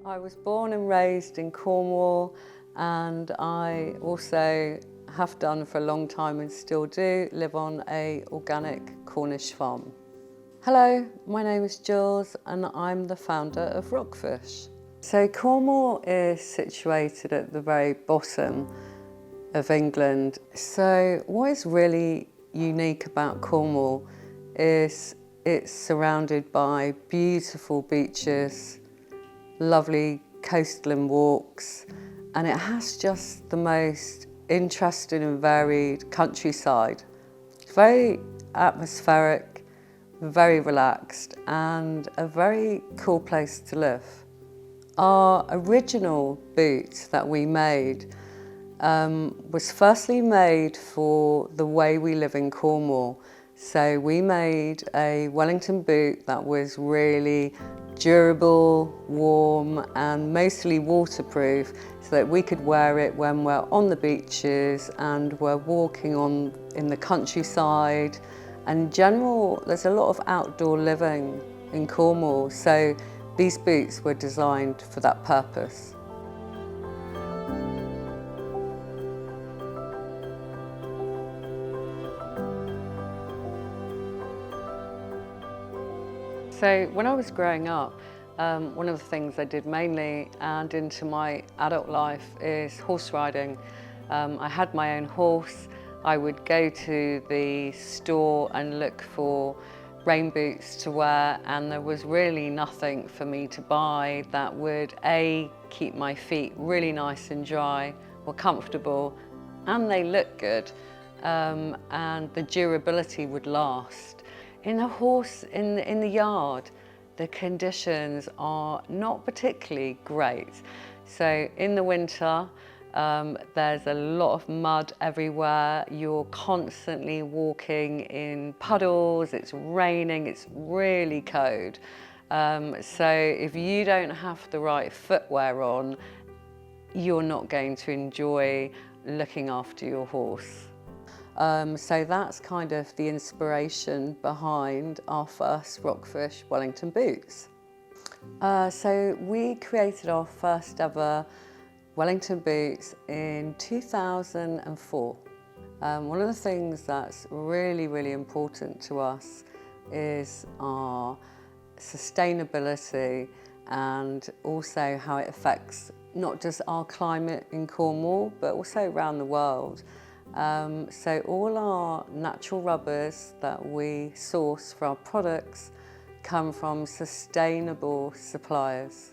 I was born and raised in Cornwall, and I also have done for a long time and still do live on an organic Cornish farm. Hello, my name is Jules and I'm the founder of Rockfish. So Cornwall is situated at the very bottom of England. So what is really unique about Cornwall is it's surrounded by beautiful beaches, lovely coastline walks, and it has just the most interesting and varied countryside. It's very atmospheric, very relaxed, and a very cool place to live. Our original boot that we made was firstly made for the way we live in Cornwall. So we made a Wellington boot that was really durable, warm, and mostly waterproof, so that we could wear it when we're on the beaches and we're walking in the countryside. And in general, there's a lot of outdoor living in Cornwall, so these boots were designed for that purpose. So when I was growing up, one of the things I did mainly and into my adult life is horse riding. I had my own horse. I would go to the store and look for rain boots to wear, and there was really nothing for me to buy that would keep my feet really nice and dry, or comfortable, and they look good, and the durability would last. In a horse in the yard, the conditions are not particularly great. So in the winter, there's a lot of mud everywhere. You're constantly walking in puddles, it's raining, it's really cold. So if you don't have the right footwear on, you're not going to enjoy looking after your horse. So that's kind of the inspiration behind our first Rockfish Wellington boots. So we created our first ever Wellington boots in 2004. One of the things that's really, really important to us is our sustainability, and also how it affects not just our climate in Cornwall, but also around the world. So all our natural rubbers that we source for our products come from sustainable suppliers.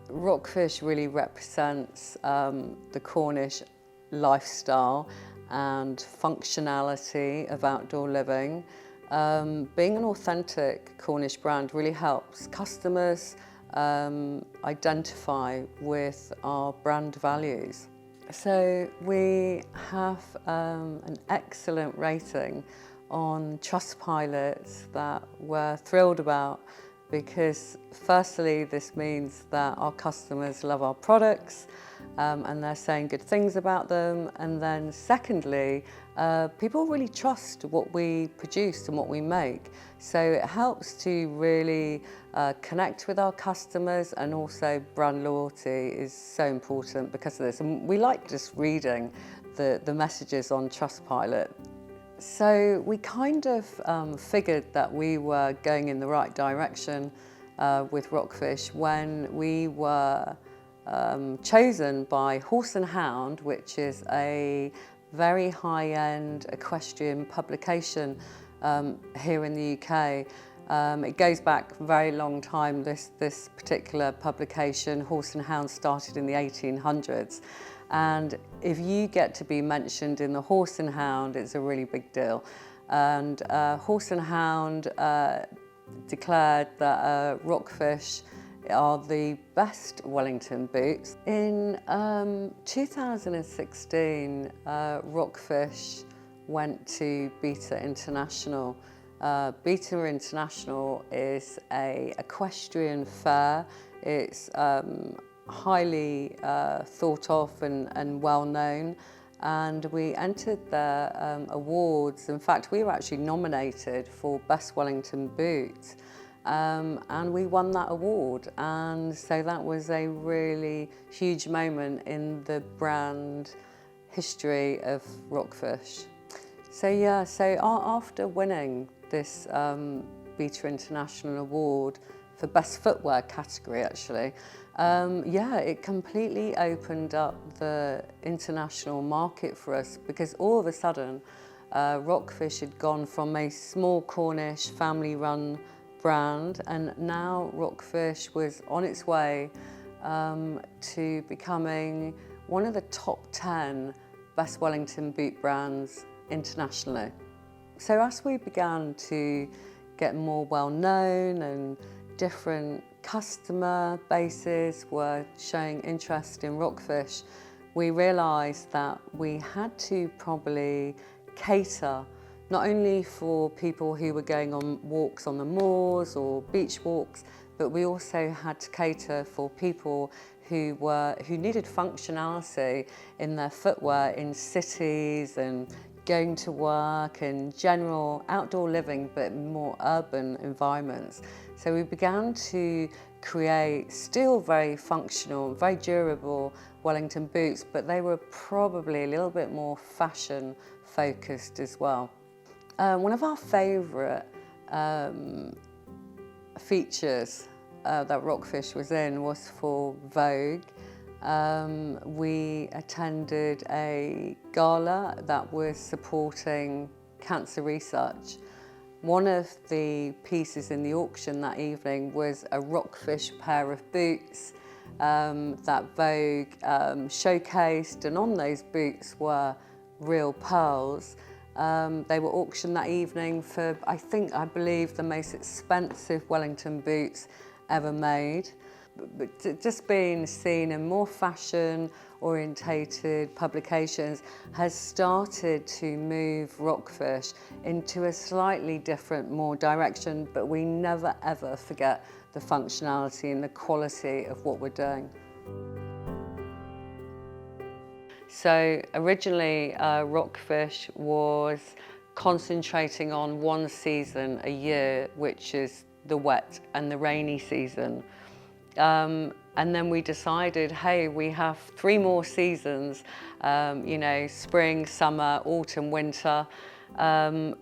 Rockfish really represents the Cornish lifestyle and functionality of outdoor living. Being an authentic Cornish brand really helps customers identify with our brand values. So we have an excellent rating on Trustpilot that we're thrilled about, because firstly this means that our customers love our products and they're saying good things about them, and then secondly, people really trust what we produce and what we make. So it helps to really connect with our customers, and also brand loyalty is so important because of this. And we like just reading the messages on Trustpilot. So we kind of figured that we were going in the right direction with Rockfish when we were chosen by Horse and Hound, which is a very high-end equestrian publication here in the UK. It goes back a very long time, this particular publication. Horse and Hound started in the 1800s. And if you get to be mentioned in the Horse and Hound, it's a really big deal. And Horse and Hound declared that Rockfish are the best Wellington boots. In 2016, Rockfish went to Beta International. Beta International is an equestrian fair. It's highly thought of and well known, and we entered their awards. In fact, we were actually nominated for Best Wellington Boot, and we won that award. And so that was a really huge moment in the brand history of Rockfish. So yeah, so after winning this Beta International Award for Best Footwear category, actually, yeah, it completely opened up the international market for us, because all of a sudden Rockfish had gone from a small Cornish family-run brand, and now Rockfish was on its way to becoming one of the top 10 best Wellington boot brands internationally. So as we began to get more well known and different customer bases were showing interest in Rockfish, we realised that we had to probably cater not only for people who were going on walks on the moors or beach walks, but we also had to cater for people who needed functionality in their footwear in cities and going to work and general outdoor living, but more urban environments. So we began to create still very functional, very durable Wellington boots, but they were probably a little bit more fashion focused as well. One of our favourite features that Rockfish was in was for Vogue. We attended a gala that was supporting cancer research. One of the pieces in the auction that evening was a Rockfish pair of boots that Vogue showcased, and on those boots were real pearls. They were auctioned that evening for, I believe, the most expensive Wellington boots ever made. But just being seen in more fashion-orientated publications has started to move Rockfish into a slightly different, more direction, but we never ever forget the functionality and the quality of what we're doing. So originally, Rockfish was concentrating on one season a year, which is the wet and the rainy season. And then we decided, hey, we have 3 more seasons, spring, summer, autumn, winter.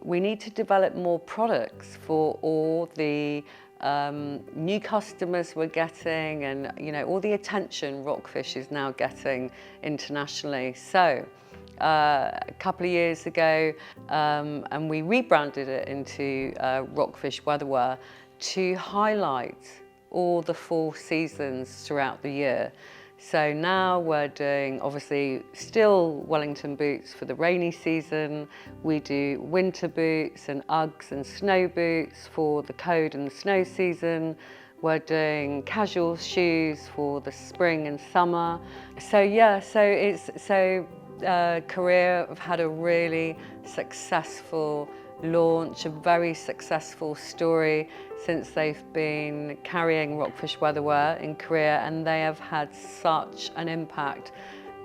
We need to develop more products for all the new customers we're getting, and all the attention Rockfish is now getting internationally. So a couple of years ago, and we rebranded it into Rockfish Weatherwear to highlight all the 4 seasons throughout the year. So now we're doing, obviously, still Wellington boots for the rainy season. We do winter boots and Uggs and snow boots for the cold and the snow season. We're doing casual shoes for the spring and summer. So yeah, Korea have had a really successful launch, a very successful story since they've been carrying Rockfish Weatherwear in Korea, and they have had such an impact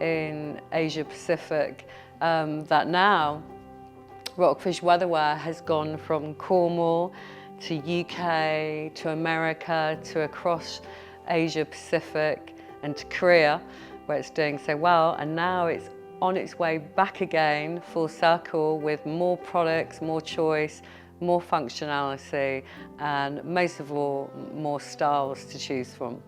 in Asia Pacific that now Rockfish Weatherwear has gone from Cornwall to UK to America to across Asia Pacific and to Korea, where it's doing so well, and now it's on its way back again, full circle, with more products, more choice, more functionality, and most of all, more styles to choose from.